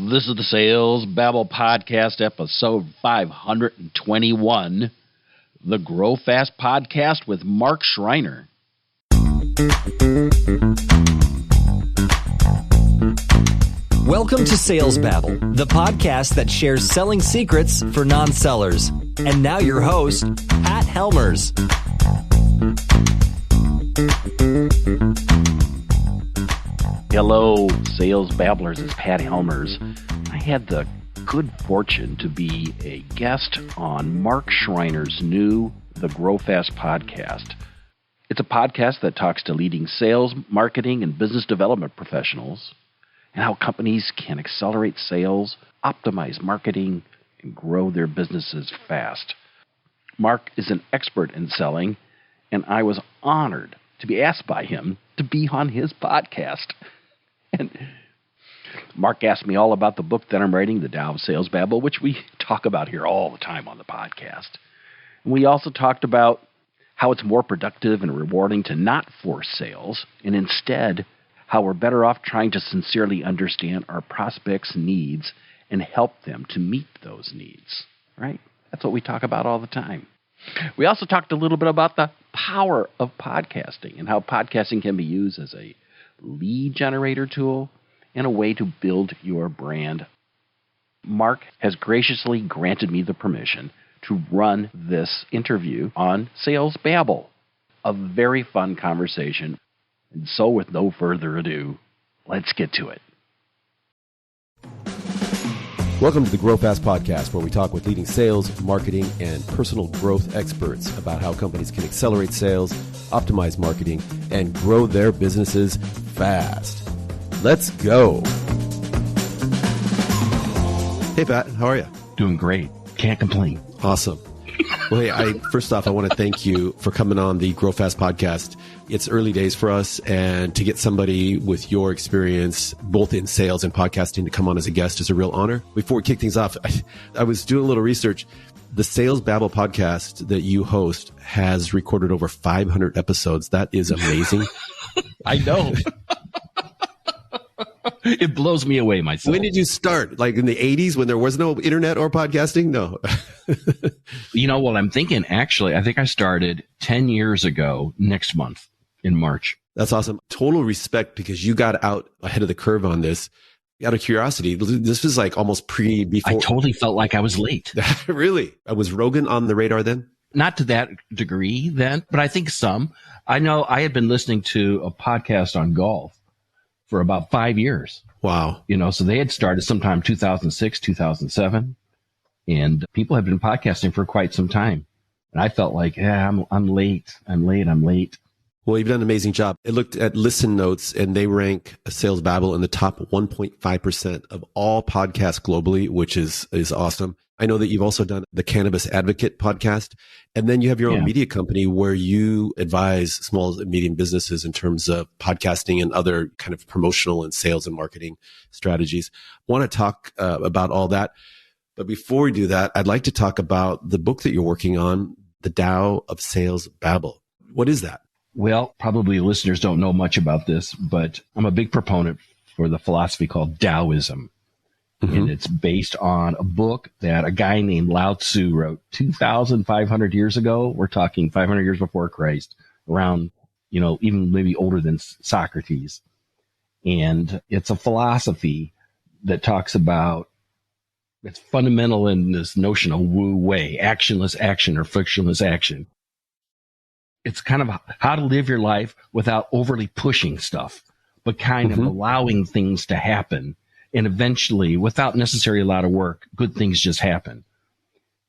This is the Sales Babble Podcast, episode 521, the Grow Fast Podcast with Mark Schreiner. Welcome to Sales Babble, the podcast that shares selling secrets for non-sellers. And now your host, Pat Helmers. Hello, Sales Babblers. It's Pat Helmers. I had the good fortune to be a guest on Mark Schreiner's new The Grow Fast Podcast. It's a podcast that talks to leading sales, marketing, and business development professionals and how companies can accelerate sales, optimize marketing, and grow their businesses fast. Mark is an expert in selling, and I was honored to be asked by him to be on his podcast. And Mark asked me all about the book that I'm writing, the Dao of Sales Babble, which we talk about here all the time on the podcast. And we also talked about how it's more productive and rewarding to not force sales, and instead how we're better off trying to sincerely understand our prospects' needs and help them to meet those needs, right? That's what we talk about all the time. We also talked a little bit about the power of podcasting and how podcasting can be used as a lead generator tool and a way to build your brand. Mark has graciously granted me the permission to run this interview on Sales Babble. A very fun conversation. And so with no further ado, let's get to it. Welcome to the Grow Fast Podcast, where we talk with leading sales, marketing, and personal growth experts about how companies can accelerate sales, optimize marketing, and grow their businesses fast. Let's go. Hey, Pat. How are you? Doing great. Can't complain. Awesome. Well, hey, first off, I want to thank you for coming on the Grow Fast Podcast. It's early days for us, and to get somebody with your experience, both in sales and podcasting, to come on as a guest is a real honor. Before we kick things off, I was doing a little research. The Sales Babble podcast that you host has recorded over 500 episodes. That is amazing. I know. It blows me away myself. When did you start? Like in the 80s when there was no internet or podcasting? No. You know what I'm thinking? Actually, I think I started 10 years ago next month in March. That's awesome. Total respect, because you got out ahead of the curve on this. Out of curiosity, this was like almost before. I totally felt like I was late. Really? Was Rogan on the radar then? Not to that degree then, but I think some. I know I had been listening to a podcast on golf for about 5 years. Wow. You know, so they had started sometime 2006, 2007, and people have been podcasting for quite some time. And I felt like, I'm late. Well, you've done an amazing job. I looked at Listen Notes, and they rank Sales Babble in the top 1.5% of all podcasts globally, which is awesome. I know that you've also done the Cannabis Advocate podcast, and then you have your own media company where you advise small and medium businesses in terms of podcasting and other kind of promotional and sales and marketing strategies. I want to talk about all that. But before we do that, I'd like to talk about the book that you're working on, the Dao of Sales Babble. What is that? Well, probably listeners don't know much about this, but I'm a big proponent for the philosophy called Taoism. Mm-hmm. And it's based on a book that a guy named Lao Tzu wrote 2,500 years ago. We're talking 500 years before Christ, around, even maybe older than Socrates. And it's a philosophy that talks about, it's fundamental in this notion of Wu Wei, actionless action or frictionless action. It's kind of how to live your life without overly pushing stuff, but kind of allowing things to happen. And eventually, without necessarily a lot of work, good things just happen.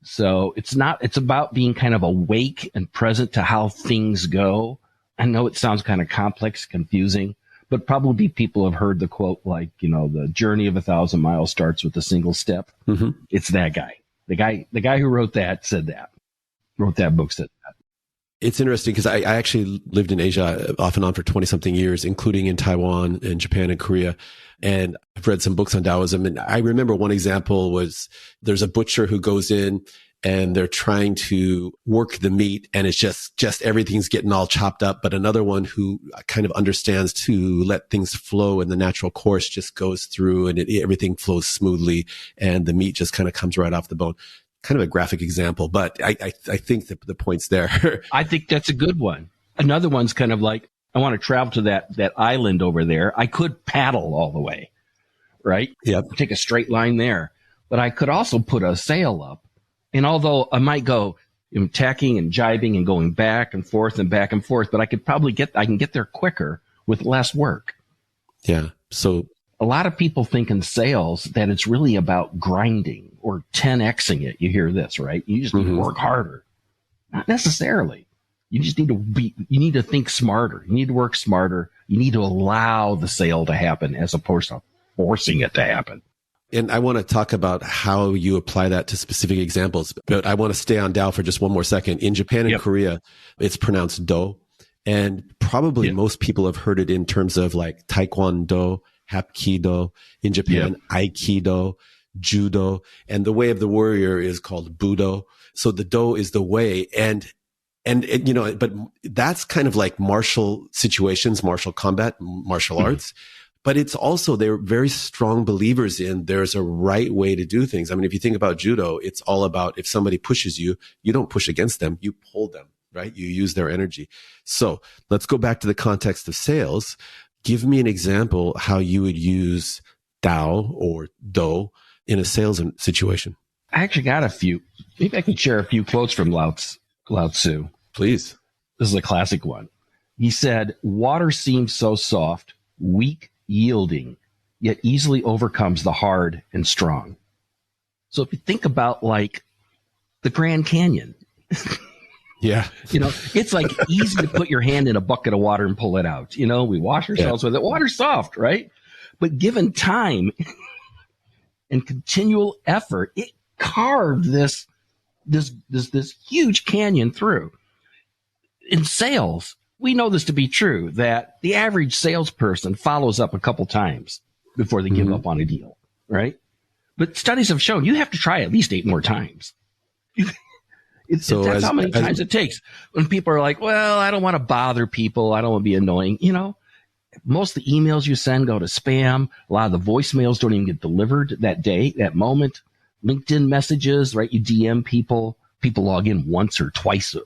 So it's about being kind of awake and present to how things go. I know it sounds kind of complex, confusing, but probably people have heard the quote, like, the journey of 1,000 miles starts with a single step. Mm-hmm. It's that guy. The guy who wrote that book said that. It's interesting because I actually lived in Asia off and on for 20 something years, including in Taiwan and Japan and Korea. And I've read some books on Taoism. And I remember one example was there's a butcher who goes in and they're trying to work the meat, and it's just everything's getting all chopped up. But another one who kind of understands to let things flow in the natural course just goes through, and everything flows smoothly, and the meat just kind of comes right off the bone. Kind of a graphic example, but I think that the point's there. I think that's a good one. Another one's kind of like, I want to travel to that island over there. I could paddle all the way, right? Yep. Take a straight line there. But I could also put a sail up. And although I might go tacking and jibing and going back and forth, but I can get there quicker with less work. Yeah. So a lot of people think in sales that it's really about grinding or 10Xing it. You hear this, right? You just need to work harder. Not necessarily. You just need to think smarter. You need to work smarter. You need to allow the sale to happen as opposed to forcing it to happen. And I want to talk about how you apply that to specific examples, but I want to stay on Dao for just one more second. In Japan and Korea, it's pronounced Do. And probably most people have heard it in terms of like Taekwondo, Hapkido, in Japan, Aikido, Judo, and the way of the warrior is called Budo. So the Do is the way. And but that's kind of like martial situations, martial combat, martial arts. But it's also, they're very strong believers in there's a right way to do things. I mean, if you think about judo, it's all about if somebody pushes you, you don't push against them, you pull them, right? You use their energy. So let's go back to the context of sales. Give me an example how you would use Dao or Do in a sales situation. I actually got a few. Maybe I could share a few quotes from Lao Tzu. Please. This is a classic one. He said, "Water seems so soft, weak, yielding, yet easily overcomes the hard and strong." So if you think about like the Grand Canyon, yeah, it's like easy to put your hand in a bucket of water and pull it out. We wash ourselves with it. Water's soft, right? But given time and continual effort, it carved this huge canyon through. In sales, we know this to be true, that the average salesperson follows up a couple times before they give up on a deal, right? But studies have shown you have to try at least 8 more times. That's how many times it takes. When people are like, well, I don't want to bother people. I don't want to be annoying. Most of the emails you send go to spam. A lot of the voicemails don't even get delivered that day, that moment. LinkedIn messages, right? You DM people. People log in once or twice,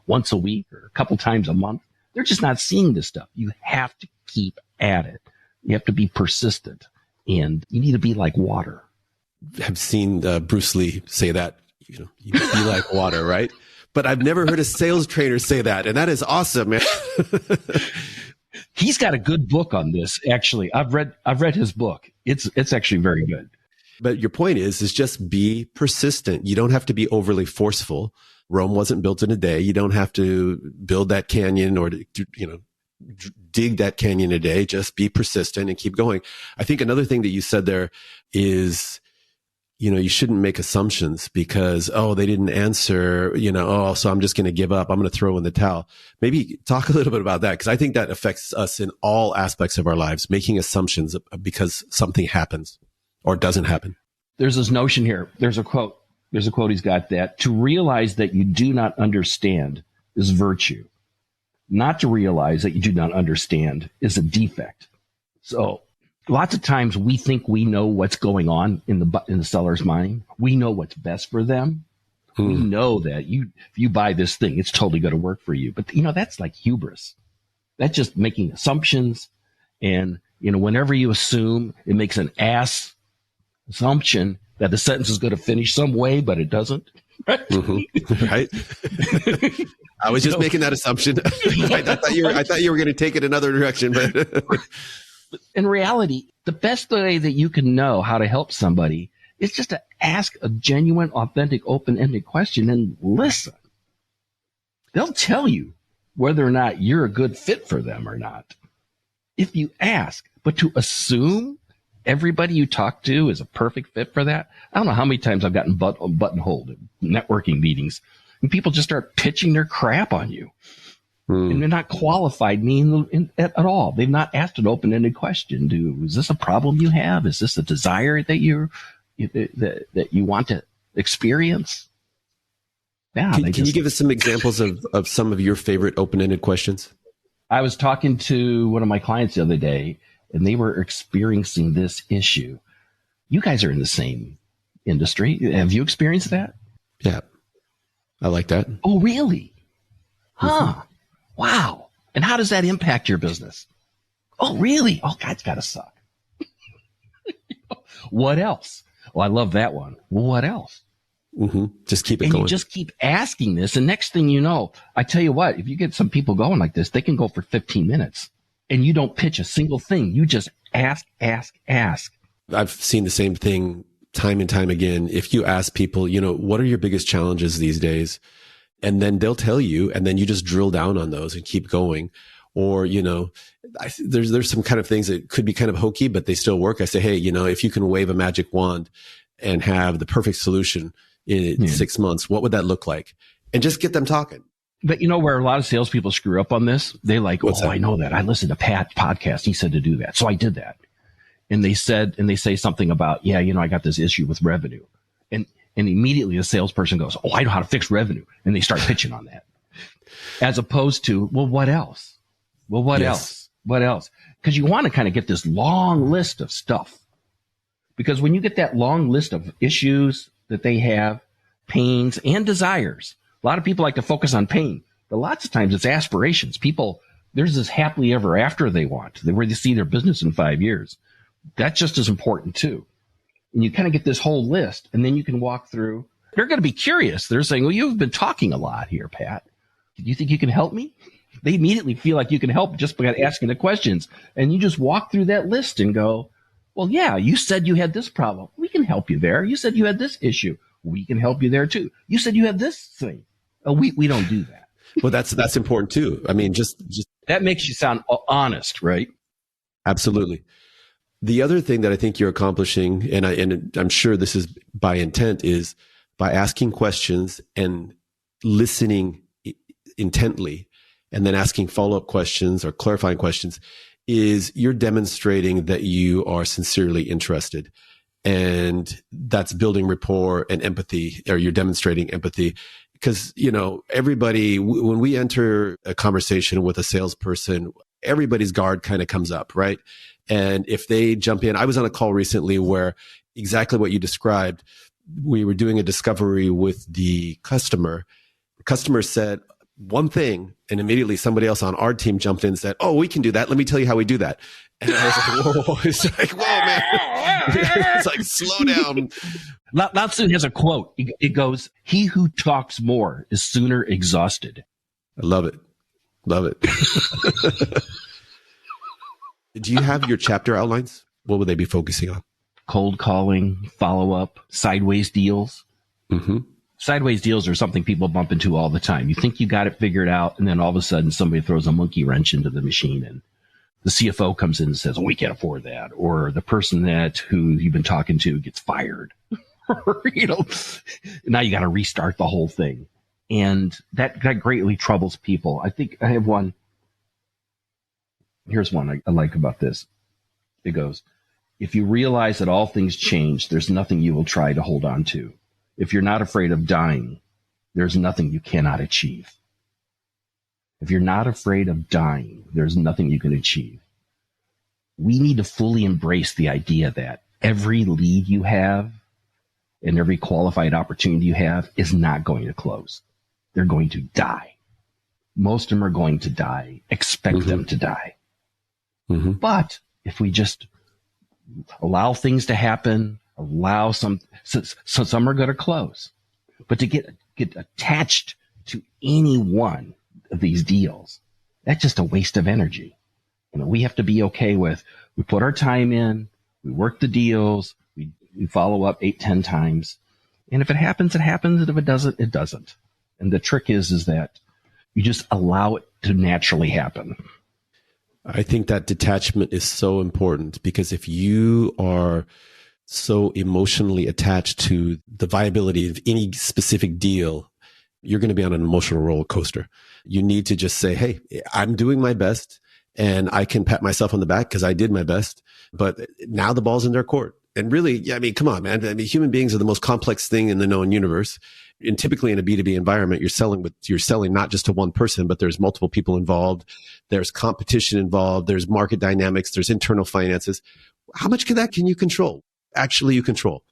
once a week or a couple times a month. They're just not seeing this stuff. You have to keep at it. You have to be persistent, and you need to be like water. I've seen Bruce Lee say that, you be like water, right? But I've never heard a sales trainer say that. And that is awesome, man. He's got a good book on this. Actually, I've read his book. It's actually very good. But your point is just be persistent. You don't have to be overly forceful. Rome wasn't built in a day. You don't have to build that canyon or, dig that canyon a day. Just be persistent and keep going. I think another thing that you said there is, you shouldn't make assumptions because, they didn't answer, so I'm just going to give up. I'm going to throw in the towel. Maybe talk a little bit about that because I think that affects us in all aspects of our lives, making assumptions because something happens or doesn't happen. There's this notion here. There's a quote he's got that to realize that you do not understand is virtue. Not to realize that you do not understand is a defect. So lots of times we think we know what's going on in the seller's mind. We know what's best for them. We know that if you buy this thing, it's totally going to work for you. But that's like hubris. That's just making assumptions. And, whenever you assume, it makes an ass assumption that the sentence is going to finish some way, but it doesn't. Right? Right. I was just making that assumption. I thought you were going to take it another direction, but in reality, the best way that you can know how to help somebody is just to ask a genuine, authentic, open-ended question and listen. They'll tell you whether or not you're a good fit for them or not. If you ask, but to assume everybody you talk to is a perfect fit for that. I don't know how many times I've gotten buttonholed in networking meetings and people just start pitching their crap on you. And they're not qualified at all. They've not asked an open-ended question. Is this a problem you have? Is this a desire that you want to experience? Yeah. Can you give us some examples of some of your favorite open-ended questions? I was talking to one of my clients the other day, and they were experiencing this issue. You guys are in the same industry. Have you experienced that? Yeah. I like that. Oh, really? Huh. Wow. And how does that impact your business? Oh, really? Oh, God, it's got to suck. What else? Well, I love that one. Well, what else? Just keep it and going. You just keep asking this. And next thing you know, I tell you what, if you get some people going like this, they can go for 15 minutes and you don't pitch a single thing. You just ask. I've seen the same thing time and time again. If you ask people, what are your biggest challenges these days? And then they'll tell you, and then you just drill down on those and keep going. Or, there's some kind of things that could be kind of hokey, but they still work. I say, hey, if you can wave a magic wand and have the perfect solution in 6 months, what would that look like? And just get them talking. But where a lot of salespeople screw up on this, they like, I know that. I listened to Pat's podcast. He said to do that. So I did that. And they say something about, I got this issue with revenue. And immediately the salesperson goes, I know how to fix revenue. And they start pitching on that. As opposed to, well, what else? Well, what else? What else? Because you want to kind of get this long list of stuff. Because when you get that long list of issues that they have, pains and desires, a lot of people like to focus on pain, but lots of times it's aspirations. There's this happily ever after they want, where they see their business in 5 years. That's just as important too. And you kind of get this whole list, and then you can walk through. They're going to be curious. They're saying, well, you've been talking a lot here, Pat. Do you think you can help me? They immediately feel like you can help just by asking the questions. And you just walk through that list and go, well, yeah, you said you had this problem. We can help you there. You said you had this issue. We can help you there too. You said you had this thing. Oh, we don't do that. Well, that's important too. I mean, just that makes you sound honest, right? Absolutely. The other thing that I think you're accomplishing, and I'm sure this is by intent, is by asking questions and listening intently, and then asking follow-up questions or clarifying questions, is you're demonstrating that you are sincerely interested. And that's building rapport and empathy, or you're demonstrating empathy. Because, everybody, when we enter a conversation with a salesperson, everybody's guard kind of comes up, right? And if they jump in, I was on a call recently where exactly what you described, we were doing a discovery with the customer. The customer said one thing, and immediately somebody else on our team jumped in and said, oh, we can do that. Let me tell you how we do that. And I was like, whoa. It's like, whoa, man. It's like, slow down. Lao Tzu has a quote. It goes, he who talks more is sooner exhausted. I love it. Love it. Do you have your chapter outlines? What would they be focusing on? Cold calling, follow-up, sideways deals. Sideways deals are something people bump into all the time. You think you got it figured out, and then all of a sudden somebody throws a monkey wrench into the machine, and the CFO comes in and says, we can't afford that. Or the person who you've been talking to gets fired. Now you got to restart the whole thing. And that greatly troubles people. I think I have one. Here's one I like about this. It goes, if you realize that all things change, there's nothing you will try to hold on to. If you're not afraid of dying, there's nothing you cannot achieve. If you're not afraid of dying, there's nothing you can achieve. We need to fully embrace the idea that every lead you have and every qualified opportunity you have is not going to close. They're going to die. Most of them are going to die. Expect them to die. But if we just allow things to happen, allow some are going to close. But to get attached to any one of these deals, that's just a waste of energy. We have to be okay with, we put our time in, we work the deals, we follow up 8-10 times. And if it happens, it happens. And if it doesn't, it doesn't. And the trick is that you just allow it to naturally happen. I think that detachment is so important, because if you are so emotionally attached to the viability of any specific deal, you're going to be on an emotional roller coaster. You need to just say, hey, I'm doing my best, and I can pat myself on the back because I did my best, but now the ball's in their court. And really, come on, man. Human beings are the most complex thing in the known universe. And typically in a B2B environment, you're selling not just to one person, but there's multiple people involved. There's competition involved. There's market dynamics. There's internal finances. How much of that can you control? Actually, you control.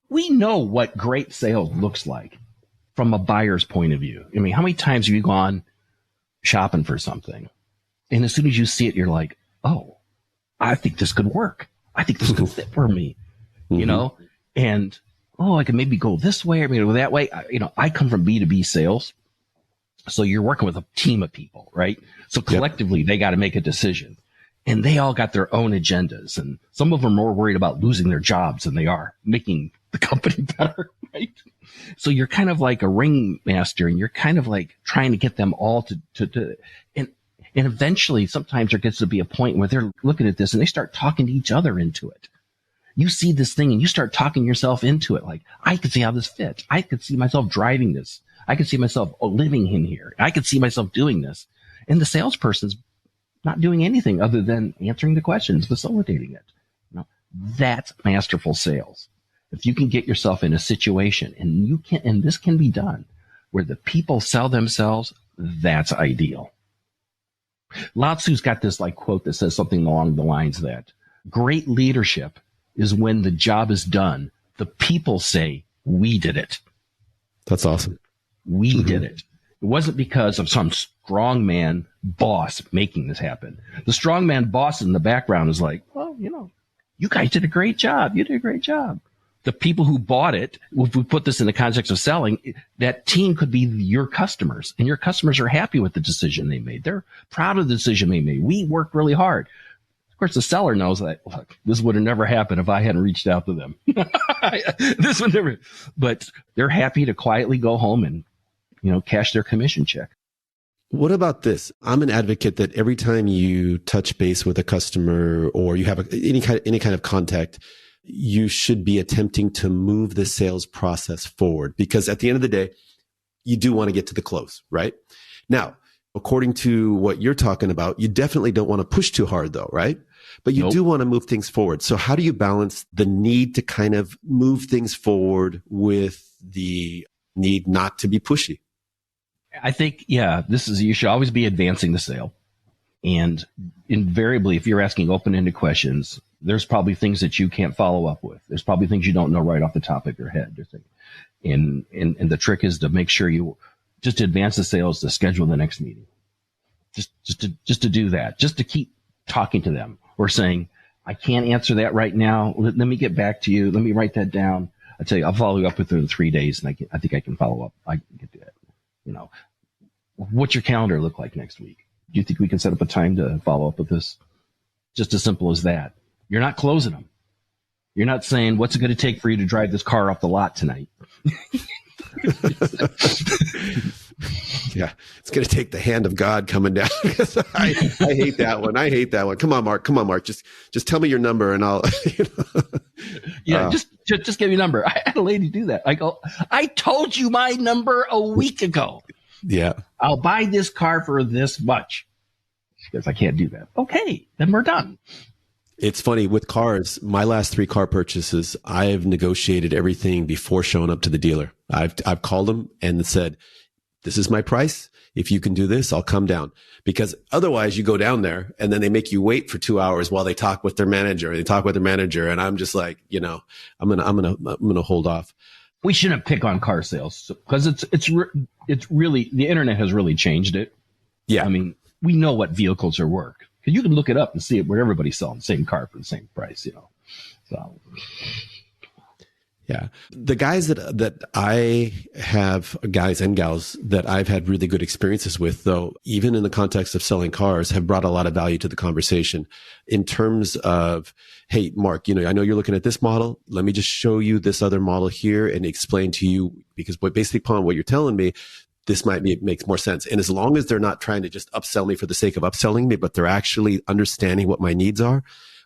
We know what great sales looks like from a buyer's point of view. I mean, how many times have you gone shopping for something, and as soon as you see it, you're like, oh, I think this could work. I think this could fit for me, you know? And, oh, I can maybe go this way or maybe go that way. I come from B2B sales. So you're working with a team of people, right? So collectively, they got to make a decision. And they all got their own agendas. And some of them are more worried about losing their jobs than they are making the company better, right? So you're kind of like a ringmaster, and you're kind of like trying to get them all and eventually sometimes there gets to be a point where they're looking at this and they start talking to each other into it. You see this thing and you start talking yourself into it. Like, I could see how this fits. I could see myself driving this. I could see myself living in here. I could see myself doing this. And the salesperson's not doing anything other than answering the questions, facilitating it. That's masterful sales. If you can get yourself in a situation and this can be done where the people sell themselves, that's ideal. Lao Tzu's got this quote that says something along the lines that great leadership is when the job is done, the people say, we did it. That's awesome. We did it. It wasn't because of some strongman boss making this happen. The strongman boss in the background is like, well, you guys did a great job. You did a great job. The people who bought it, if we put this in the context of selling, that team could be your customers, and your customers are happy with the decision they made. They're proud of the decision they made. We worked really hard. Of course, the seller knows that, look, this would have never happened if I hadn't reached out to them. This would never, but they're happy to quietly go home and, cash their commission check. What about this? I'm an advocate that every time you touch base with a customer or you have any kind of contact, you should be attempting to move the sales process forward, because at the end of the day, you do want to get to the close, right? Now, according to what you're talking about, you definitely don't want to push too hard though, right? But you do want to move things forward. So how do you balance the need to kind of move things forward with the need not to be pushy? I think, you should always be advancing the sale. And invariably, if you're asking open-ended questions, there's probably things that you can't follow up with. There's probably things you don't know right off the top of your head. And the trick is to make sure you just advance the sales to schedule the next meeting. Just to do that, just to keep talking to them or saying, I can't answer that right now. Let me get back to you. Let me write that down. I tell you, I'll follow you up with it in 3 days, and I think I can follow up. I can get to that. What's your calendar look like next week? Do you think we can set up a time to follow up with this? Just as simple as that. You're not closing them. You're not saying, what's it going to take for you to drive this car off the lot tonight? Yeah, it's going to take the hand of God coming down. I hate that one. I hate that one. Come on, Mark. Just tell me your number and I'll. Just give me your number. I had a lady do that. I go, I told you my number a week ago. Yeah, I'll buy this car for this much. She goes, I can't do that. Okay, then we're done. It's funny with cars. My last 3 car purchases, I've negotiated everything before showing up to the dealer. I've called them and said, this is my price. If you can do this, I'll come down. Because otherwise you go down there and then they make you wait for 2 hours while they talk with their manager. And I'm just like, I'm going to hold off. We shouldn't pick on car sales because it's really, the internet has really changed it. Yeah. I mean, we know what vehicles are worth. Because you can look it up and see it where everybody's selling the same car for the same price, So, yeah, the guys that I have, guys and gals that I've had really good experiences with, though, even in the context of selling cars, have brought a lot of value to the conversation in terms of, hey, Mark, I know you're looking at this model. Let me just show you this other model here and explain to you, because based upon what you're telling me, this makes more sense. And as long as they're not trying to just upsell me for the sake of upselling me, but they're actually understanding what my needs are,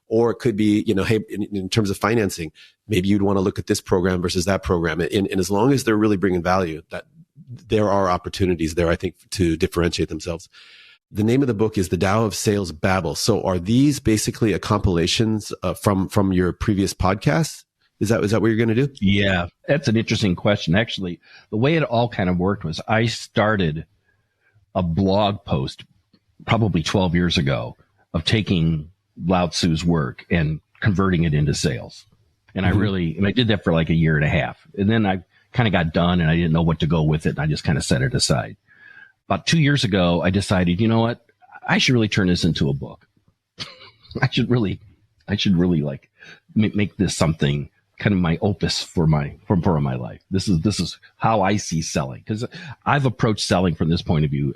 or it could be, hey, in terms of financing, maybe you'd want to look at this program versus that program. And as long as they're really bringing value, that there are opportunities there, I think, to differentiate themselves. The name of the book is The Dao of Sales Babble. So are these basically a compilations from your previous podcasts? Is that what you're going to do? Yeah, that's an interesting question. Actually, the way it all kind of worked was I started a blog post probably 12 years ago of taking Lao Tzu's work and converting it into sales. And I did that for like a year and a half. And then I kind of got done and I didn't know what to go with it. And I just kind of set it aside. About 2 years ago, I decided, you know what? I should really turn this into a book. I should really like make this something kind of my opus for my life. This is how I see selling, because I've approached selling from this point of view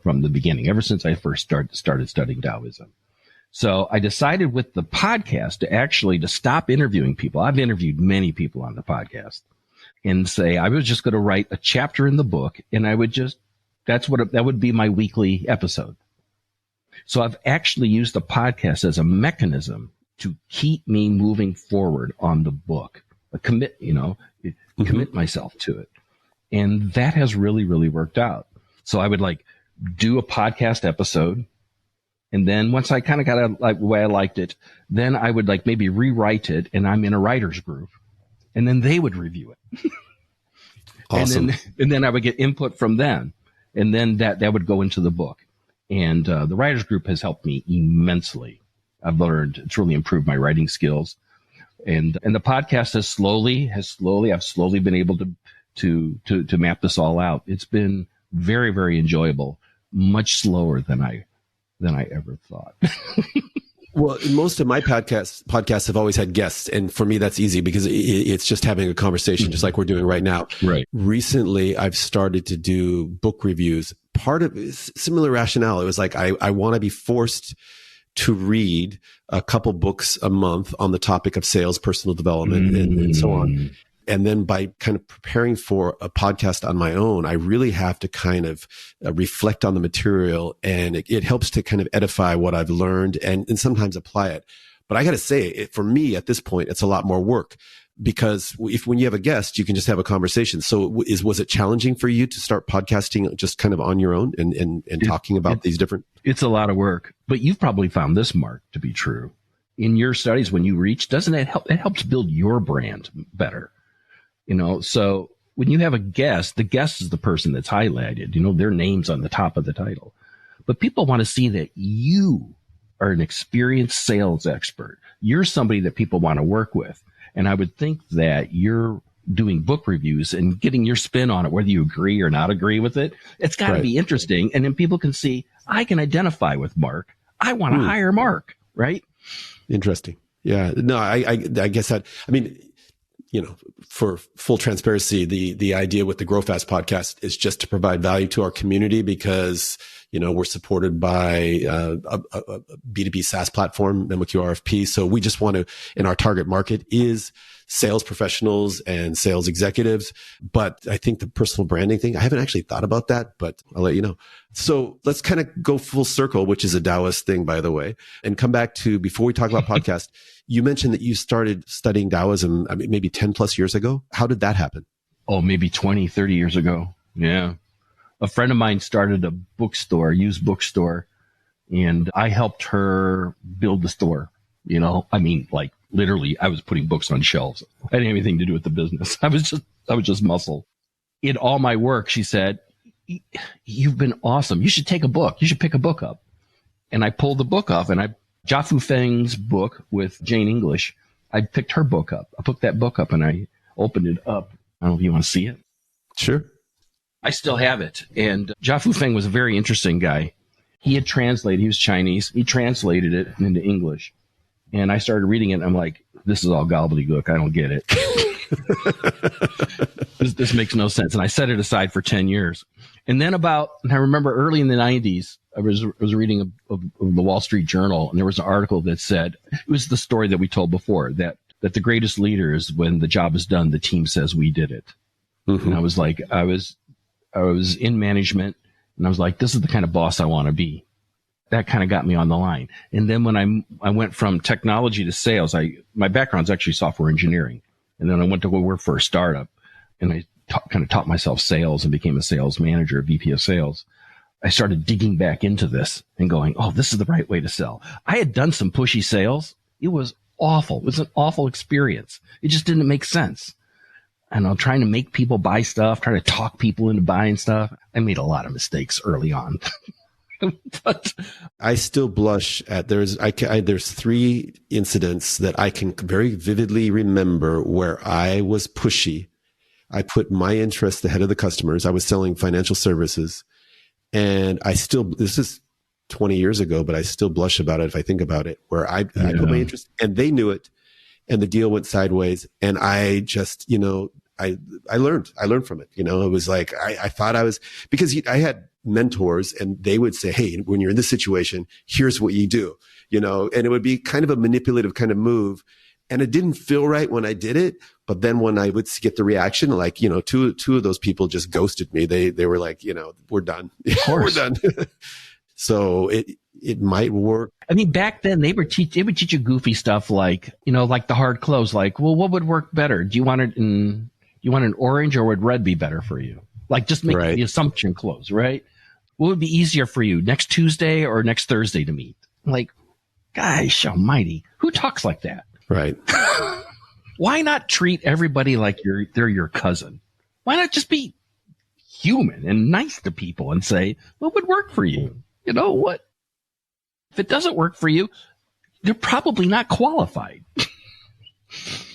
from the beginning, ever since I first started studying Taoism. So I decided with the podcast to stop interviewing people. I've interviewed many people on the podcast, and say I was just going to write a chapter in the book, and I would just that would be my weekly episode. So I've actually used the podcast as a mechanism to keep me moving forward on the book, commit myself to it. And that has really, really worked out. So I would like do a podcast episode. And then once I kind of got the way I liked it, then I would like maybe rewrite it, and I'm in a writer's group, and then they would review it. Awesome. And then I would get input from them, and then that would go into the book. And the writers group has helped me immensely. I've it's really improved my writing skills, and the podcast has slowly been able to map this all out. It's been very, very enjoyable, much slower than I ever thought. Well, most of my podcasts have always had guests. And for me, that's easy because it's just having a conversation, just like we're doing right now. Right. Recently, I've started to do book reviews. Part of similar rationale. It was like, I want to be forced to read a couple books a month on the topic of sales, personal development, and so on. And then by kind of preparing for a podcast on my own, I really have to kind of reflect on the material, and it helps to kind of edify what I've learned and sometimes apply it. But I got to say, for me at this point, it's a lot more work, because when you have a guest, you can just have a conversation. So was it challenging for you to start podcasting just kind of on your own and talking about these different? It's a lot of work, but you've probably found this, Mark, to be true. In your studies, when you reach, doesn't it help? It helps build your brand better. So when you have a guest, the guest is the person that's highlighted, their name's on the top of the title. But people want to see that you are an experienced sales expert. You're somebody that people want to work with. And I would think that you're doing book reviews and getting your spin on it, whether you agree or not agree with it. It's got to be interesting. And then people can see, I can identify with Mark. I want to hire Mark, right? Interesting. Yeah. No, I guess that, for full transparency, the idea with the Grow Fast podcast is just to provide value to our community, because, we're supported by a B2B SaaS platform, MOQ RFP. So we just want to, and our target market is sales professionals and sales executives. But I think the personal branding thing, I haven't actually thought about that, but I'll let you know. So let's kind of go full circle, which is a Taoist thing, by the way, and come back to, before we talk about podcast, you mentioned that you started studying Taoism, maybe 10 plus years ago. How did that happen? Oh, maybe 20, 30 years ago. Yeah. A friend of mine started a bookstore, used bookstore, and I helped her build the store. Like literally I was putting books on shelves. I didn't have anything to do with the business. I was just muscle. In all my work, she said, "You've been awesome. You should take a book. You should pick a book up." And I pulled the book off, and Jia Fu Feng's book with Jane English, I picked her book up. I picked that book up and I opened it up. I don't know if you want to see it. Sure. I still have it. And Jia Fu Feng was a very interesting guy. He was Chinese. He translated it into English. And I started reading it, and I'm like, this is all gobbledygook. I don't get it. This makes no sense. And I set it aside for 10 years. And then I remember early in the 90s, I was reading of the Wall Street Journal, and there was an article that said, it was the story that we told before, that the greatest leader is when the job is done, the team says we did it. Mm-hmm. And I was like, I was in management, and I was like, this is the kind of boss I want to be. That kind of got me on the line. And then when I went from technology to sales, my background's actually software engineering. And then I went to go work for a startup, and I kind of taught myself sales and became a sales manager, VP of sales. I started digging back into this and going, oh, this is the right way to sell. I had done some pushy sales. It was awful. It was an awful experience. It just didn't make sense. And I'm trying to make people buy stuff, trying to talk people into buying stuff. I made a lot of mistakes early on. But I still blush at there's 3 incidents that I can very vividly remember where I was pushy. I put my interest ahead of the customers. I was selling financial services, and this is 20 years ago, but I still blush about it if I think about it, where I put my interest, and they knew it, and the deal went sideways. And I just, I learned from it. It was like, I thought I was, because I had mentors, and they would say, hey, when you're in this situation, here's what you do, and it would be kind of a manipulative kind of move. And it didn't feel right when I did it. But then when I would get the reaction, like, two of those people just ghosted me. They were like, we're done. We're done. So it might work. I mean, back then they would teach you goofy stuff like, like the hard close, like, well, what would work better? Do you want an orange, or would red be better for you? Like, just make the assumption close, right? What would be easier for you, next Tuesday or next Thursday to meet? Like, gosh almighty, who talks like that? Right. Why not treat everybody like they're your cousin? Why not just be human and nice to people and say, what would work for you? You know what? If it doesn't work for you, they're probably not qualified.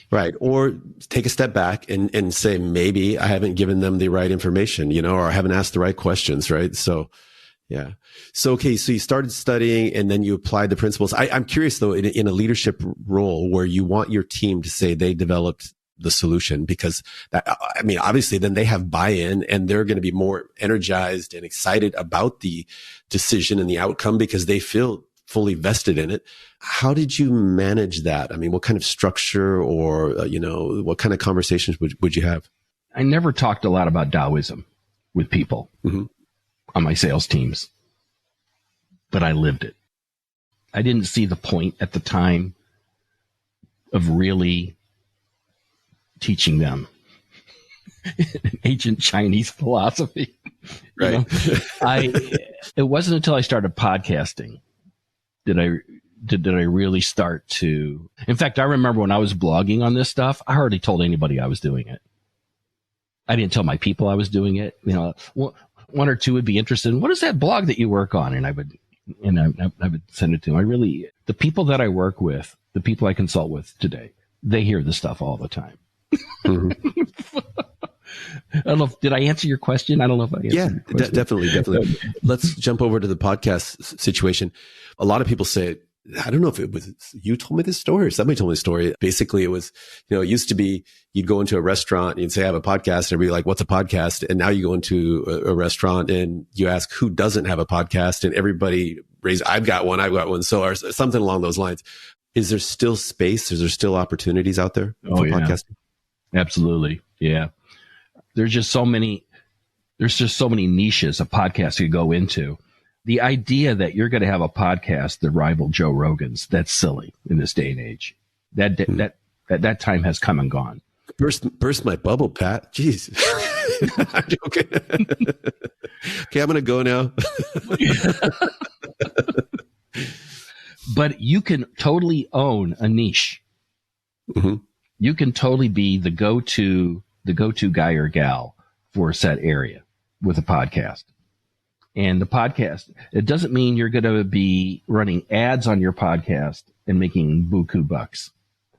Right. Or take a step back and say, maybe I haven't given them the right information, or I haven't asked the right questions. Right. So, yeah. So, okay. So you started studying, and then you applied the principles. I'm curious though, in a leadership role where you want your team to say they developed the solution, because obviously then they have buy-in, and they're going to be more energized and excited about the decision and the outcome because they feel fully vested in it. How did you manage that? I mean, what kind of structure or, what kind of conversations would you have? I never talked a lot about Taoism with people on my sales teams, but I lived it. I didn't see the point at the time of really teaching them an ancient Chinese philosophy. Right. It wasn't until I started podcasting did I really start to, in fact, I remember when I was blogging on this stuff, I hardly told anybody I was doing it. I didn't tell my people I was doing it. One or two would be interested in, what is that blog that you work on? And I would send it to them. The people that I work with, the people I consult with today, they hear this stuff all the time. Mm-hmm. I don't know. Did I answer your question? I don't know if I answered your question. Definitely. Let's jump over to the podcast situation. A lot of people say, I don't know if it was you told me this story or somebody told me the story. Basically, it was, it used to be you'd go into a restaurant and you'd say, I have a podcast. And everybody like, what's a podcast? And now you go into a restaurant and you ask who doesn't have a podcast, and everybody raise, I've got one. So or something along those lines. Is there still space? Is there still opportunities out there for podcasting? Absolutely. Yeah. There's just so many niches a podcast could go into. The idea that you're going to have a podcast that rival Joe Rogan's, that's silly in this day and age. That time has come and gone. Burst my bubble, Pat. Jeez. I'm joking. Okay, I'm going to go now. But you can totally own a niche. Mm-hmm. You can totally be the go-to guy or gal for a set area with a podcast. And the podcast, it doesn't mean you're going to be running ads on your podcast and making buku bucks.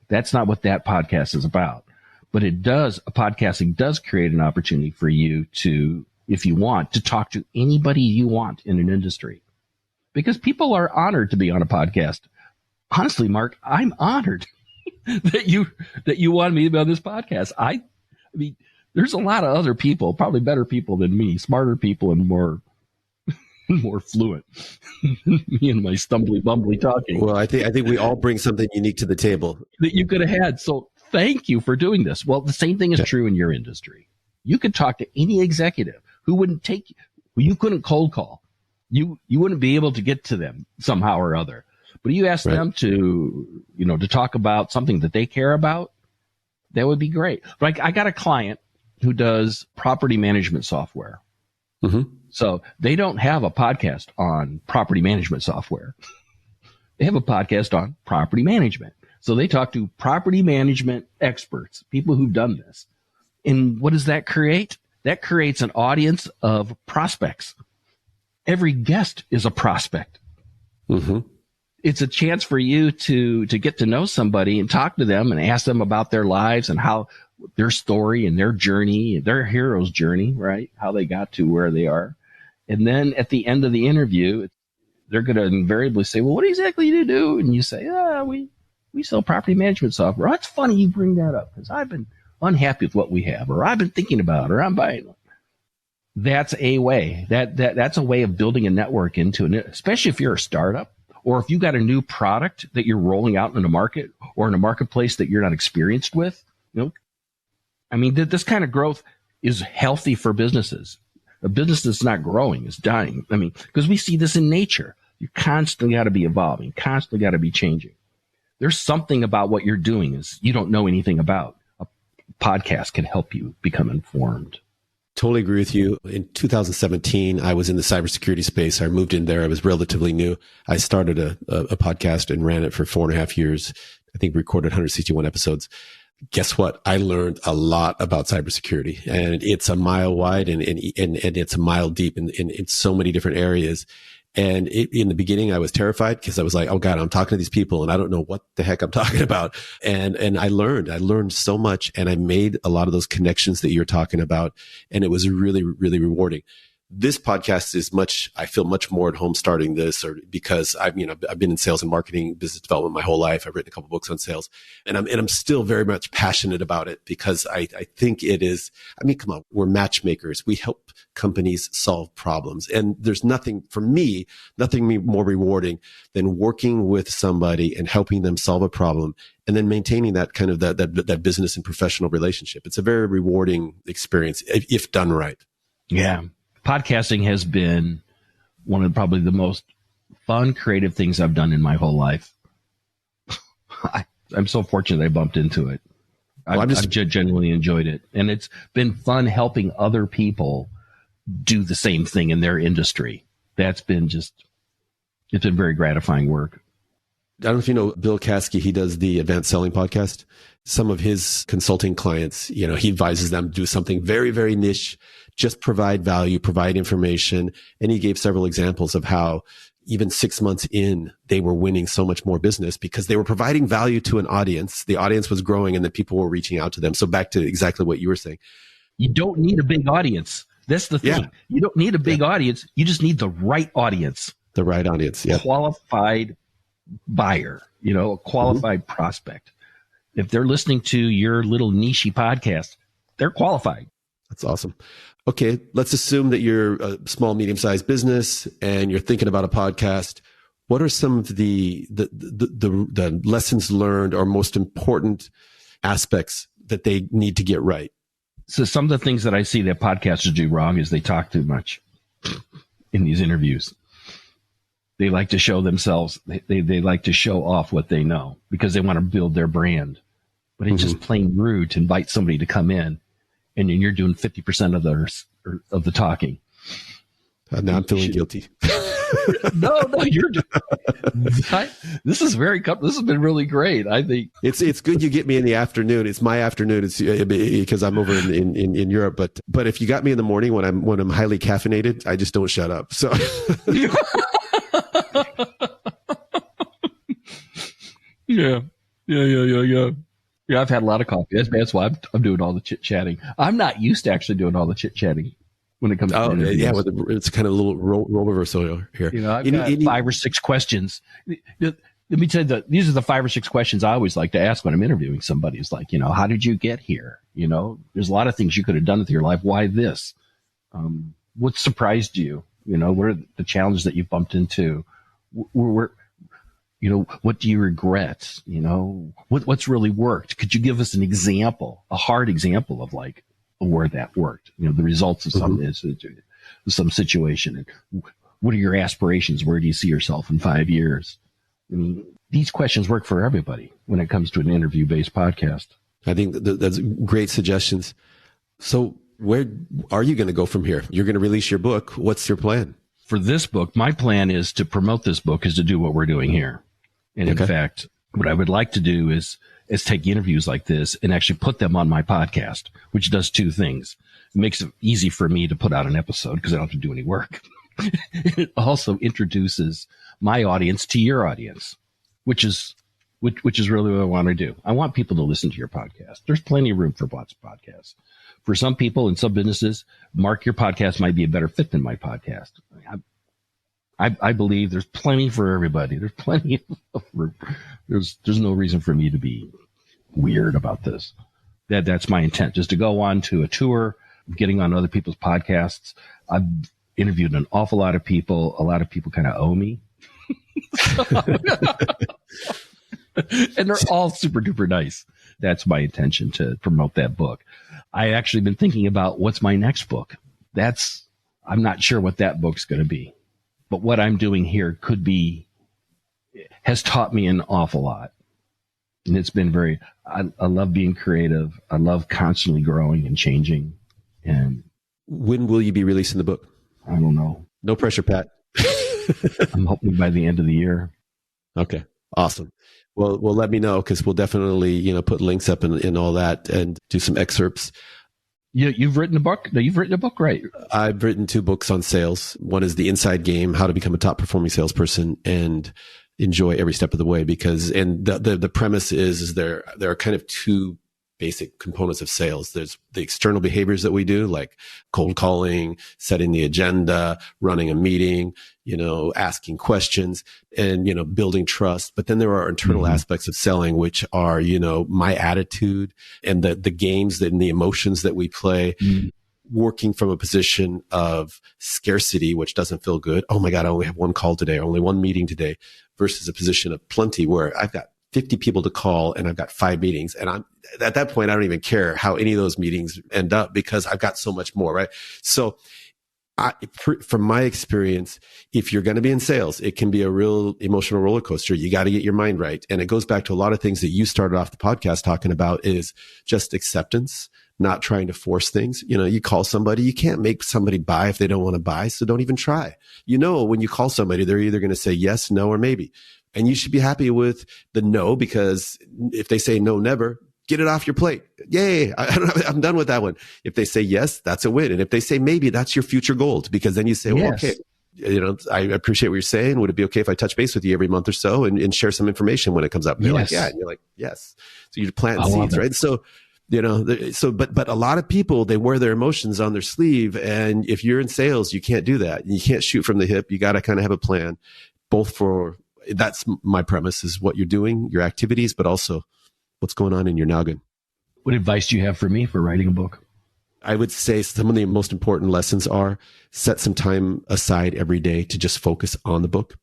That's not what that podcast is about. But podcasting does create an opportunity for you to, if you want, to talk to anybody you want in an industry. Because people are honored to be on a podcast. Honestly, Mark, I'm honored that you wanted me to be on this podcast. I mean, there's a lot of other people, probably better people than me, smarter people and more fluent than me and my stumbly bumbly talking. Well, I think we all bring something unique to the table that you could have had. So thank you for doing this. Well, the same thing is true in your industry. You could talk to any executive who wouldn't take you. You couldn't cold call. You wouldn't be able to get to them somehow or other. But you ask them to talk about something that they care about, that would be great. But I got a client who does property management software. Mm-hmm. So they don't have a podcast on property management software. They have a podcast on property management. So they talk to property management experts, people who've done this. And what does that create? That creates an audience of prospects. Every guest is a prospect. Mm-hmm. It's a chance for you to get to know somebody and talk to them and ask them about their lives and how their story and their journey, their hero's journey, right? How they got to where they are. And then at the end of the interview, they're going to invariably say, well, what exactly do you do? And you say, we sell property management software. Oh, it's funny you bring that up because I've been unhappy with what we have, or I've been thinking about it, or I'm buying it. That's a way. That's a way of building a network into it, especially if you're a startup or if you got a new product that you're rolling out in the market or in a marketplace that you're not experienced with. I mean, this kind of growth is healthy for businesses. A business that's not growing is dying. I mean, because we see this in nature. You constantly got to be evolving, constantly got to be changing. There's something about what you're doing is you don't know anything about. A podcast can help you become informed. Totally agree with you. In 2017, I was in the cybersecurity space. I moved in there. I was relatively new. I started a podcast and ran it for 4.5 years. I think recorded 161 episodes. Guess what? I learned a lot about cybersecurity, and it's a mile wide and it's a mile deep in so many different areas. And in the beginning, I was terrified because I was like, oh God, I'm talking to these people and I don't know what the heck I'm talking about. And I learned so much, and I made a lot of those connections that you're talking about. And it was really, really rewarding. This podcast is I feel much more at home starting this, or because I've been in sales and marketing, business development my whole life. I've written a couple books on sales, and I'm still very much passionate about it because I think it is, come on, we're matchmakers. We help companies solve problems. And there's nothing more rewarding than working with somebody and helping them solve a problem and then maintaining that kind of that business and professional relationship. It's a very rewarding experience if done right. Yeah. Podcasting has been one of probably the most fun, creative things I've done in my whole life. I'm so fortunate I bumped into it. I've genuinely enjoyed it. And it's been fun helping other people do the same thing in their industry. It's been very gratifying work. I don't know if you know Bill Caskey. He does the Advanced Selling podcast. Some of his consulting clients, he advises them to do something very, very niche, just provide value, provide information. And he gave several examples of how even 6 months in, they were winning so much more business because they were providing value to an audience. The audience was growing and then people were reaching out to them. So back to exactly what you were saying. You don't need a big audience. That's the thing. Yeah. You don't need a big audience. You just need the right audience. The right audience. Yeah. Qualified buyer, a qualified prospect. If they're listening to your little niche podcast, they're qualified. That's awesome. Okay, let's assume that you're a small, medium-sized business and you're thinking about a podcast. What are some of the lessons learned or most important aspects that they need to get right? So some of the things that I see that podcasters do wrong is they talk too much in these interviews. They like to show themselves. They like to show off what they know because they want to build their brand. But it's just plain rude to invite somebody to come in and then you're doing 50% of the talking. Now I'm feeling guilty. No, you're doing. This has been really great. I think it's good you get me in the afternoon. It's my afternoon. It's because I'm over in Europe. But if you got me in the morning when I'm highly caffeinated, I just don't shut up. So. Yeah. Yeah, I've had a lot of coffee. That's why I'm doing all the chit-chatting. I'm not used to actually doing all the chit-chatting when it comes to interviews. Yeah, it's kind of a little role reversal here. I've got 5 or 6 questions. Let me tell you, these are the 5 or 6 questions I always like to ask when I'm interviewing somebody. It's like, how did you get here? There's a lot of things you could have done with your life. Why this? What surprised you? What are the challenges that you bumped into? What do you regret? What's really worked? Could you give us an example, a hard example of like where that worked? The results of some situation. And what are your aspirations? Where do you see yourself in 5 years? These questions work for everybody when it comes to an interview-based podcast. I think that's great suggestions. So where are you going to go from here? You're going to release your book. What's your plan? For this book, my plan is to promote this book is to do what we're doing here. And in fact, What I would like to do is take interviews like this and actually put them on my podcast, which does two things. It makes it easy for me to put out an episode because I don't have to do any work. It also introduces my audience to your audience, which is really what I want to do. I want people to listen to your podcast. There's plenty of room for lots of podcasts. For some people and some businesses, Mark, your podcast might be a better fit than my podcast. I believe there's plenty for everybody. There's plenty of room. There's no reason for me to be weird about this. That's my intent, just to go on to a tour, getting on other people's podcasts. I've interviewed an awful lot of people. A lot of people kind of owe me. And they're all super duper nice. That's my intention, to promote that book. I actually been thinking about what's my next book. I'm not sure what that book's going to be, but what I'm doing here has taught me an awful lot. And it's been I love being creative. I love constantly growing and changing. And when will you be releasing the book? I don't know. No pressure, Pat. I'm hoping by the end of the year. Okay. Awesome. Well, let me know, because we'll definitely, put links up and all that and do some excerpts. You've written a book? No, you've written a book, right? I've written 2 books on sales. One is The Inside Game, How to Become a Top Performing Salesperson and Enjoy Every Step of the Way. The premise is there are kind of 2 basic components of sales. There's the external behaviors that we do, like cold calling, setting the agenda, running a meeting, asking questions and, building trust. But then there are internal aspects of selling, which are, my attitude and the games and the emotions that we play, working from a position of scarcity, which doesn't feel good. Oh my God, I only have 1 call today, or only 1 meeting today, versus a position of plenty where I've got 50 people to call and I've got 5 meetings. And at that point, I don't even care how any of those meetings end up, because I've got so much more, right? So from my experience, if you're going to be in sales, it can be a real emotional roller coaster. You got to get your mind right. And it goes back to a lot of things that you started off the podcast talking about, is just acceptance, not trying to force things. You call somebody, you can't make somebody buy if they don't want to buy. So don't even try. When you call somebody, they're either going to say yes, no, or maybe. And you should be happy with the no, because if they say no, never, get it off your plate. Yay. I'm done with that one. If they say yes, that's a win. And if they say maybe, that's your future gold, because then you say, well, okay, I appreciate what you're saying. Would it be okay if I touch base with you every month or so and share some information when it comes up? And they're like, yeah. And you're like, yes. So you're planting seeds, right? So, but a lot of people, they wear their emotions on their sleeve. And if you're in sales, you can't do that. You can't shoot from the hip. You got to kind of have a plan, that's my premise, is what you're doing, your activities, but also what's going on in your noggin. What advice do you have for me for writing a book? I would say some of the most important lessons are set some time aside every day to just focus on the book.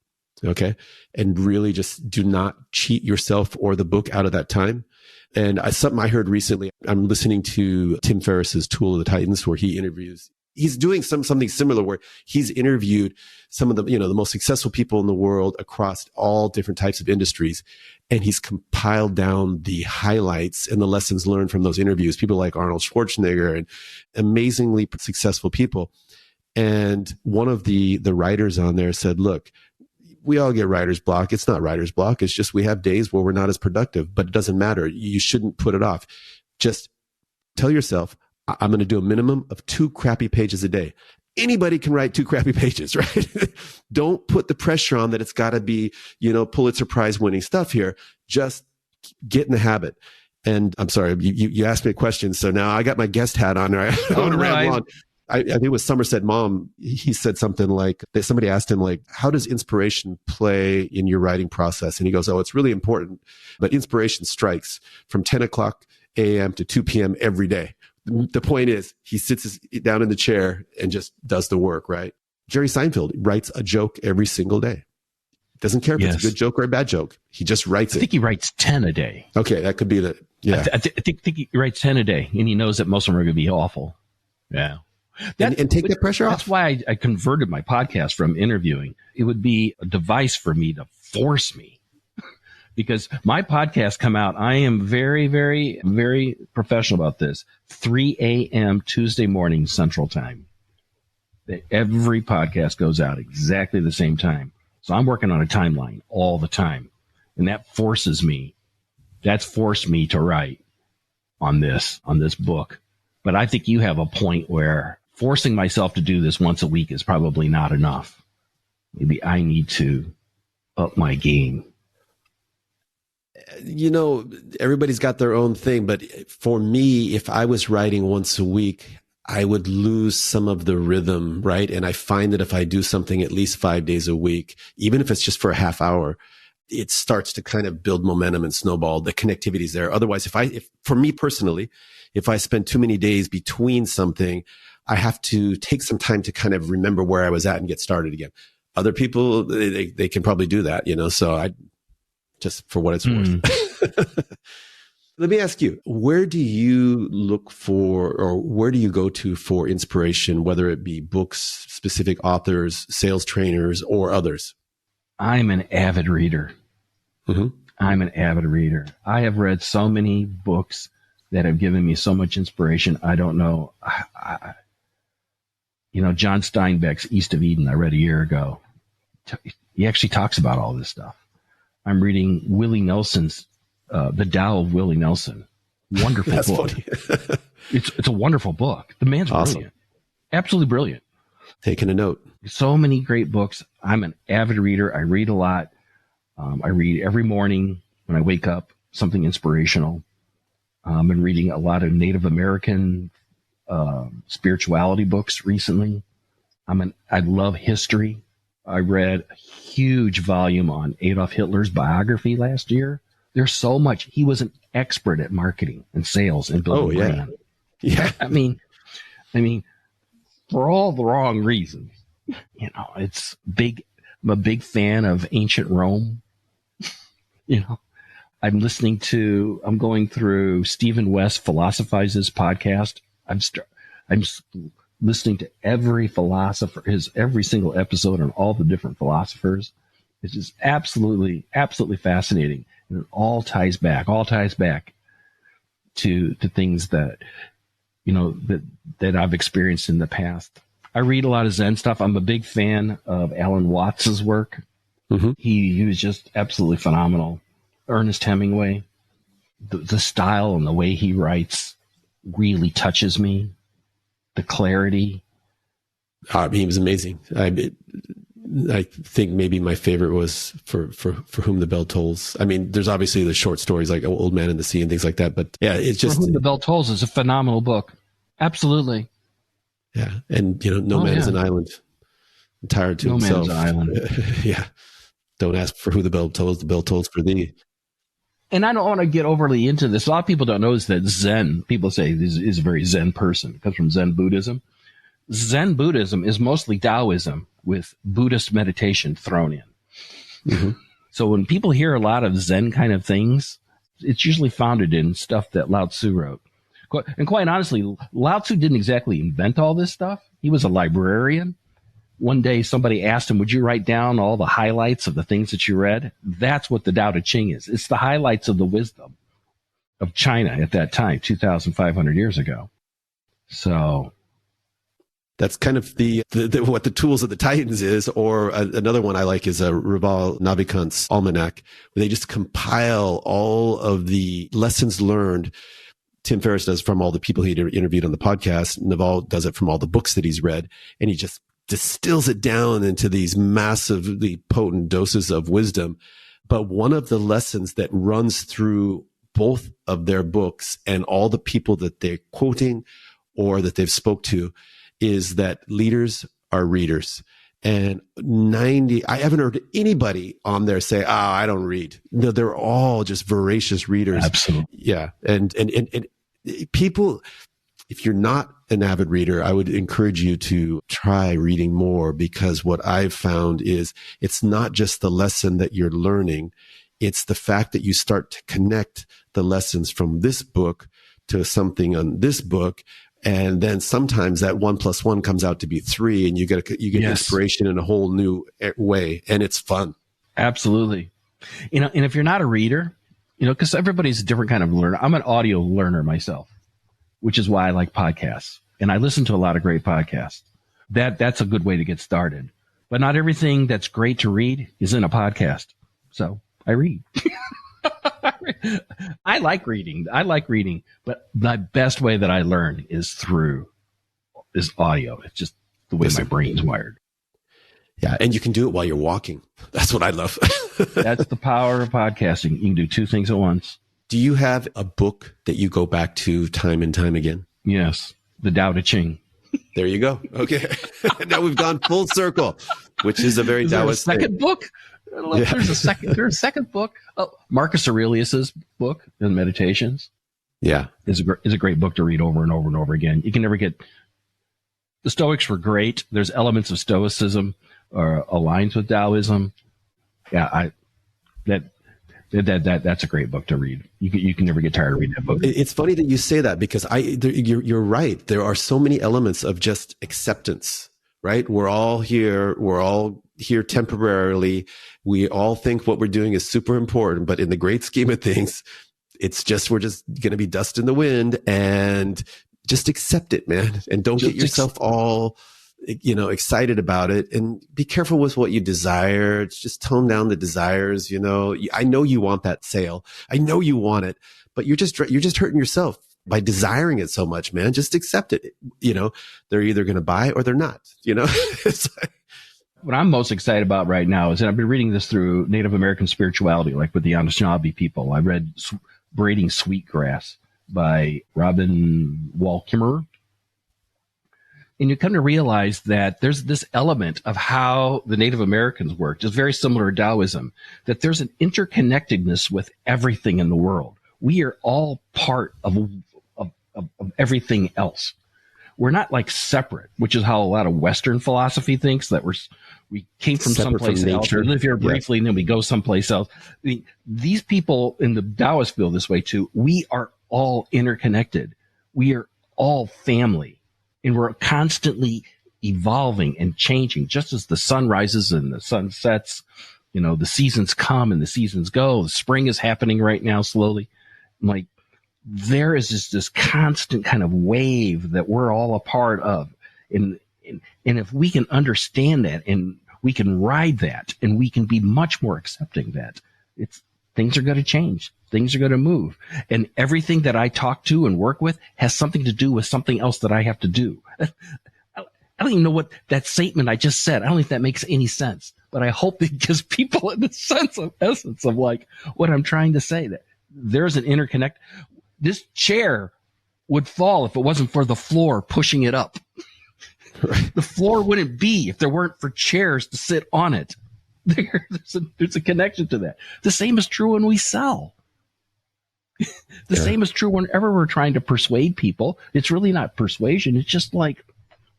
Okay. And really just do not cheat yourself or the book out of that time. And something I heard recently, I'm listening to Tim Ferriss's Tool of the Titans, where he's doing something similar, where he's interviewed some of the, the most successful people in the world across all different types of industries. And he's compiled down the highlights and the lessons learned from those interviews. People like Arnold Schwarzenegger and amazingly successful people. And one of the writers on there said, look, we all get writer's block. It's not writer's block. It's just we have days where we're not as productive, but it doesn't matter. You shouldn't put it off. Just tell yourself, I'm going to do a minimum of 2 crappy pages a day. Anybody can write 2 crappy pages, right? Don't put the pressure on that it's got to be, Pulitzer Prize winning stuff here. Just get in the habit. And I'm sorry, you asked me a question. So now I got my guest hat on. I don't want to ramble on. I think it was Somerset Maugham. He said something like, somebody asked him, like, how does inspiration play in your writing process? And he goes, oh, it's really important. But inspiration strikes from 10 o'clock a.m. to 2 p.m. every day. The point is, he sits down in the chair and just does the work, right? Jerry Seinfeld writes a joke every single day. Doesn't care if it's a good joke or a bad joke. He just writes it. I think he writes 10 a day. Okay, that could be the, yeah. I think he writes 10 a day, and he knows that most of them are going to be awful. Yeah. And take that pressure off. That's why I converted my podcast from interviewing. It would be a device for me to force me. Because my podcasts come out, I am very, very, very professional about this. 3 a.m. Tuesday morning Central Time. Every podcast goes out exactly the same time. So I'm working on a timeline all the time. And that forces me. That's forced me to write on this book. But I think you have a point where forcing myself to do this once a week is probably not enough. Maybe I need to up my game. You know, everybody's got their own thing, but for me, if I was writing once a week, I would lose some of the rhythm, right? And I find that if I do something at least 5 days a week, even if it's just for a half hour, it starts to kind of build momentum and snowball. The connectivity is there. Otherwise, if for me personally, if I spend too many days between something, I have to take some time to kind of remember where I was at and get started again. Other people, they can probably do that, you know, so I just for what it's worth. Let me ask you, where do you look for, or where do you go to for inspiration, whether it be books, specific authors, sales trainers, or others? I'm an avid reader. Mm-hmm. I'm an avid reader. I have read so many books that have given me so much inspiration. I don't know. John Steinbeck's East of Eden, I read a year ago. He actually talks about all this stuff. I'm reading Willie Nelson's The Tao of Willie Nelson. Wonderful That's book. funny. It's a wonderful book. The man's awesome. brilliant. Absolutely brilliant. Taking a note. So many great books. I'm an avid reader. I read a lot. I read every morning when I wake up, something inspirational. I've been reading a lot of Native American spirituality books recently. I love history. I read a huge volume on Adolf Hitler's biography last year. There's so much. He was an expert at marketing and sales and building brand. Yeah. I mean, for all the wrong reasons. It's big. I'm a big fan of ancient Rome. I'm going through Stephen West Philosophizes podcast. I'm listening to every philosopher, every single episode on all the different philosophers. It's just absolutely, absolutely fascinating. And it all ties back to things that, that I've experienced in the past. I read a lot of Zen stuff. I'm a big fan of Alan Watts's work. Mm-hmm. He was just absolutely phenomenal. Ernest Hemingway, the style and the way he writes really touches me. The clarity. He was amazing. I think maybe my favorite was for Whom the Bell Tolls. I mean, there's obviously the short stories like Old Man and the Sea and things like that, but yeah, it's just For Whom the Bell Tolls is a phenomenal book. Absolutely. Yeah, and no man is an island, entire to himself. No man is an island. Yeah, don't ask for who the bell tolls for thee. And I don't want to get overly into this. A lot of people don't know is that Zen, people say this is a very Zen person. It comes from Zen Buddhism. Zen Buddhism is mostly Taoism with Buddhist meditation thrown in. Mm-hmm. So when people hear a lot of Zen kind of things, it's usually founded in stuff that Lao Tzu wrote. And quite honestly, Lao Tzu didn't exactly invent all this stuff. He was a librarian. One day somebody asked him, would you write down all the highlights of the things that you read? That's what the Tao Te Ching is. It's the highlights of the wisdom of China at that time, 2,500 years ago. So that's kind of the what the Tools of the Titans is, or another one I like is Raval Navikant's Almanac, where they just compile all of the lessons learned. Tim Ferriss does from all the people he interviewed on the podcast. Naval does it from all the books that he's read, and he just distills it down into these massively potent doses of wisdom. But one of the lessons that runs through both of their books and all the people that they're quoting or that they've spoke to is that leaders are readers. And I haven't heard anybody on there say, I don't read. No, they're all just voracious readers. Absolutely. Yeah. And people, if you're not an avid reader, I would encourage you to try reading more, because what I've found is it's not just the lesson that you're learning. It's the fact that you start to connect the lessons from this book to something on this book. And then sometimes that 1 + 1 comes out to be 3, and you get yes. inspiration in a whole new way. And it's fun. Absolutely. And if you're not a reader, because everybody's a different kind of learner. I'm an audio learner myself, which is why I like podcasts. And I listen to a lot of great podcasts. That's a good way to get started. But not everything that's great to read is in a podcast. So I read. I like reading, but the best way that I learn is audio. It's just the way my brain's wired. Yeah, and you can do it while you're walking. That's what I love. That's the power of podcasting. You can do two things at once. Do you have a book that you go back to time and time again? Yes, the Dao De Ching. There you go. Okay. Now we've gone full circle, which is a very Taoist thing. Second book? There's a second book. Oh, Marcus Aurelius's book, The Meditations. Yeah. Is a great book to read over and over and over again. You can never get... The Stoics were great. There's elements of Stoicism or aligns with Taoism. Yeah, that's a great book to read. You can never get tired of reading that book. It's funny that you say that because you're right. There are so many elements of just acceptance, right? We're all here temporarily. We all think what we're doing is super important, but in the great scheme of things, we're just going to be dust in the wind, and just accept it, man. And don't get yourself all, excited about it, and be careful with what you desire. Just tone down the desires. I know you want that sale. I know you want it, but you're just hurting yourself by desiring it so much, man. Just accept it. They're either going to buy or they're not, It's like, what I'm most excited about right now is that I've been reading this through Native American spirituality, like with the Anishinaabe people. I read Braiding Sweetgrass by Robin Wall Kimmerer. And you come to realize that there's this element of how the Native Americans worked, is very similar to Taoism, that there's an interconnectedness with everything in the world. We are all part of everything else. We're not like separate, which is how a lot of Western philosophy thinks, that we came from separate someplace else. We live here briefly, and then we go someplace else. These people in the Taoists feel this way too. We are all interconnected. We are all family, and we're constantly evolving and changing. Just as the sun rises and the sun sets, the seasons come and the seasons go. The spring is happening right now slowly. Like, there is this constant kind of wave that we're all a part of. And if we can understand that, and we can ride that, and we can be much more accepting that, things are going to change. Things are going to move. And everything that I talk to and work with has something to do with something else that I have to do. I don't even know what that statement I just said. I don't think that makes any sense, but I hope it gives people the essence of like what I'm trying to say, that there's an interconnect. This chair would fall if it wasn't for the floor pushing it up. Right. The floor wouldn't be if there weren't for chairs to sit on it. There's a connection to that. The same is true when we sell. The same is true whenever we're trying to persuade people. It's really not persuasion. It's just like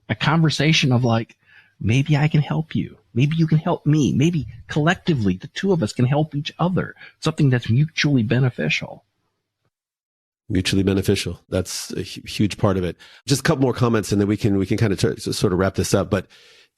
a conversation of like, maybe I can help you. Maybe you can help me. Maybe collectively, the two of us can help each other. Something that's mutually beneficial. Mutually beneficial. That's a huge part of it. Just a couple more comments, and then we can kind of sort of wrap this up. But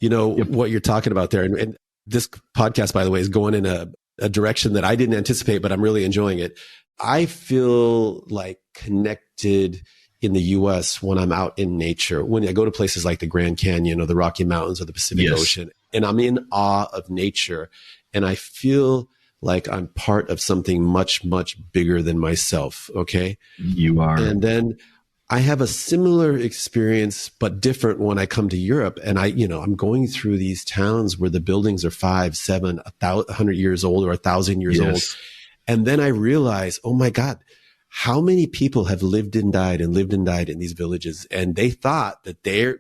what you're talking about there, and this podcast, by the way, is going in a direction that I didn't anticipate, but I'm really enjoying it. I feel like connected in the U.S. when I'm out in nature, when I go to places like the Grand Canyon or the Rocky Mountains or the Pacific Ocean, and I'm in awe of nature, and I feel like I'm part of something much, much bigger than myself. Okay. You are. And then I have a similar experience, but different when I come to Europe. And I'm going through these towns where the buildings are 5, 7, 100 years old or 1,000 years old. And then I realize, oh my God, how many people have lived and died in these villages. And they thought that they're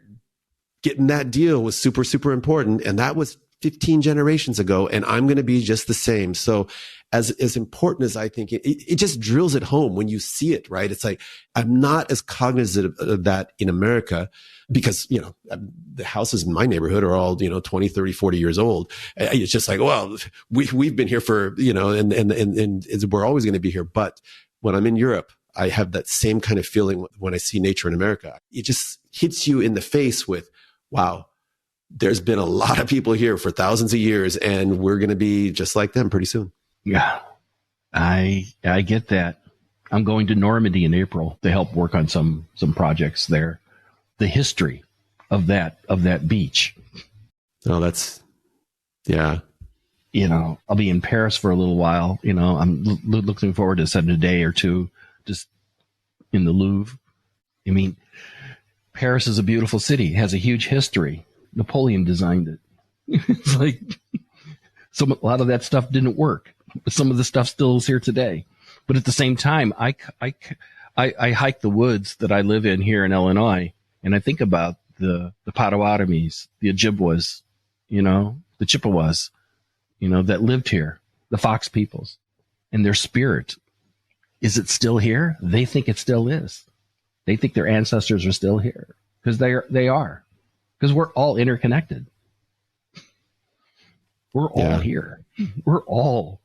getting that deal was super, super important. And that was 15 generations ago, and I'm going to be just the same. So as important as I think it just drills it home when you see it, right? It's like, I'm not as cognizant of that in America because, the houses in my neighborhood are all, 20, 30, 40 years old. It's just like, well, we've been here for, and we're always going to be here. But when I'm in Europe, I have that same kind of feeling when I see nature in America. It just hits you in the face with, wow, there's been a lot of people here for thousands of years, and we're going to be just like them pretty soon. Yeah, I get that. I'm going to Normandy in April to help work on some projects there. The history of that beach. Oh, that's, yeah. I'll be in Paris for a little while. I'm looking forward to spending a day or two just in the Louvre. I mean, Paris is a beautiful city. It has a huge history. Napoleon designed it. It's like a lot of that stuff didn't work, but some of the stuff still is here today. But at the same time, I hike the woods that I live in here in Illinois, and I think about the Potawatomis, the Ojibwas, the Chippewas, that lived here, the Fox peoples, and their spirit. Is it still here? They think it still is. They think their ancestors are still here because they are, because we're all interconnected. We're all here. We're all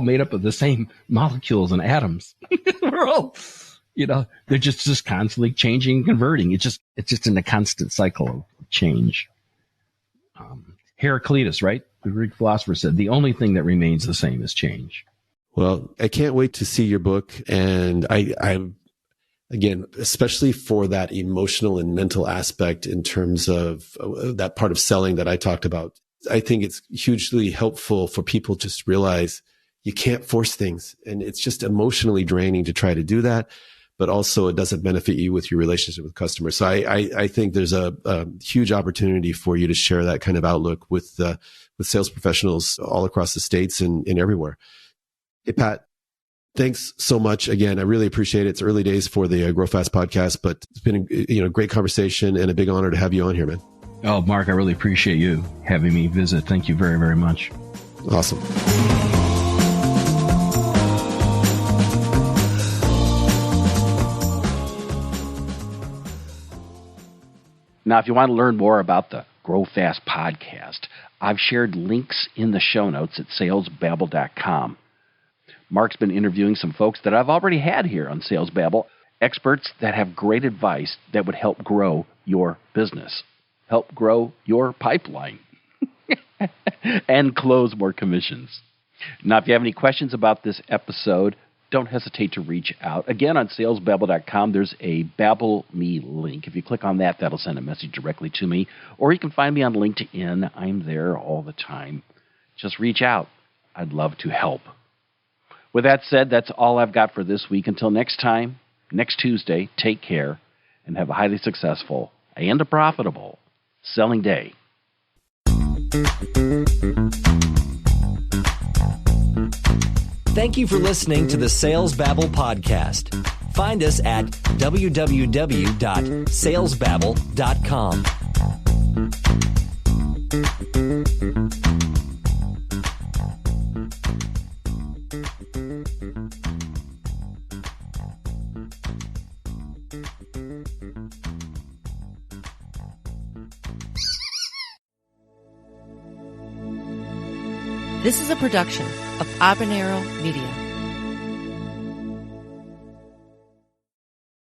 made up of the same molecules and atoms. We're all, they're just constantly changing and converting. It's just in a constant cycle of change. Heraclitus, right? The Greek philosopher said, the only thing that remains the same is change. Well, I can't wait to see your book. And I'm, again, especially for that emotional and mental aspect in terms of that part of selling that I talked about, I think it's hugely helpful for people to just realize you can't force things. And it's just emotionally draining to try to do that. But also it doesn't benefit you with your relationship with customers. So I think there's a huge opportunity for you to share that kind of outlook with sales professionals all across the states and everywhere. Hey, Pat, thanks so much. Again, I really appreciate it. It's early days for the Grow Fast podcast, but it's been a great conversation and a big honor to have you on here, man. Oh, Mark, I really appreciate you having me visit. Thank you very, very much. Awesome. Now, if you want to learn more about the Grow Fast podcast, I've shared links in the show notes at salesbabble.com. Mark's been interviewing some folks that I've already had here on Sales Babble, experts that have great advice that would help grow your business, help grow your pipeline, and close more commissions. Now, if you have any questions about this episode, don't hesitate to reach out. Again, on salesbabble.com, there's a Babble Me link. If you click on that, that'll send a message directly to me. Or you can find me on LinkedIn. I'm there all the time. Just reach out. I'd love to help. With that said, that's all I've got for this week. Until next time, next Tuesday, take care and have a highly successful and a profitable selling day. Thank you for listening to the Sales Babble Podcast. Find us at www.salesbabble.com. This is a production of Habanero Media.